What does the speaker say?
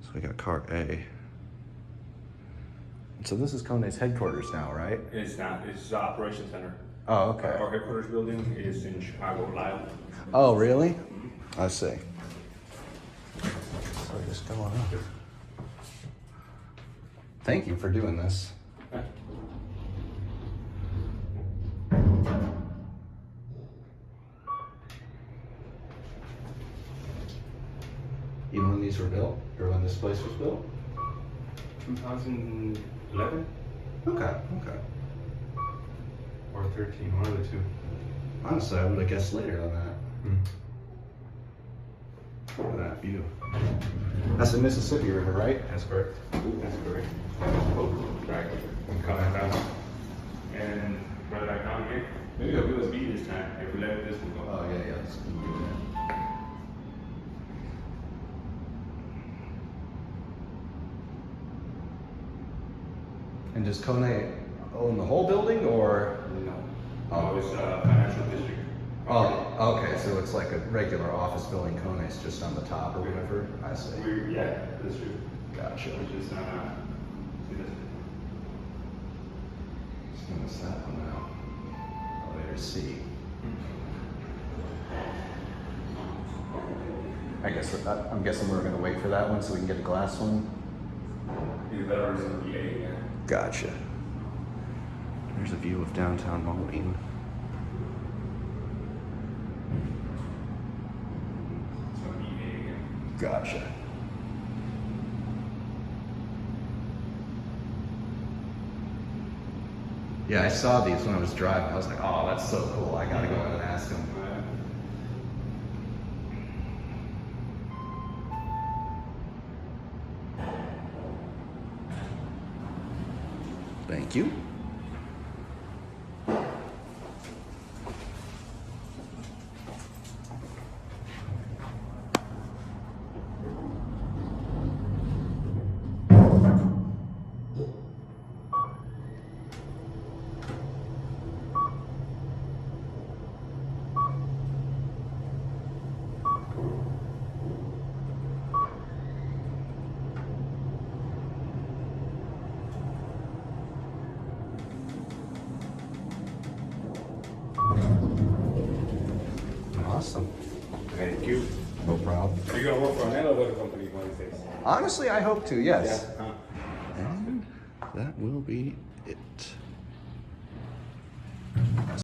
So we got car A. So this is Kone's headquarters now, right? It's not. It's the operation center. Oh, okay. Our headquarters building is in Chicago, Lyle. Oh, really? I see. So just going up. Thank you for doing this. Even when these were built, or when this place was built? 2011 Okay, okay. or 13, one of the two. Honestly, I would have guessed later than that. Look at that view. That's the Mississippi River, right? That's correct. That's correct. Oh, right. I'm coming down. And right back down here. Maybe it'll give us B this time. If we let it, this will go. Oh, yeah, yeah. Let's keep doing that. And does Kone own the whole building, or? No. Oh. Oh, it's a financial district. Oh, okay, so it's like a regular office building, Kone's just on the top or whatever? I see. Yeah, that's true. Gotcha. Which is, see this? Just notice that one now. Elevator C. I guess I'm guessing we're gonna wait for that one so we can get the glass one. Either that or it's in the A, yeah. Gotcha. There's a view of downtown Moline. It's going to be A again. Gotcha. Yeah, I saw these when I was driving. I was like, oh, that's so cool. I gotta go in and ask them. Thank you. Awesome. Thank you. No problem. Are you going to work for an elevator company one of these days? Honestly, I hope to, yes. Yeah. And that will be it.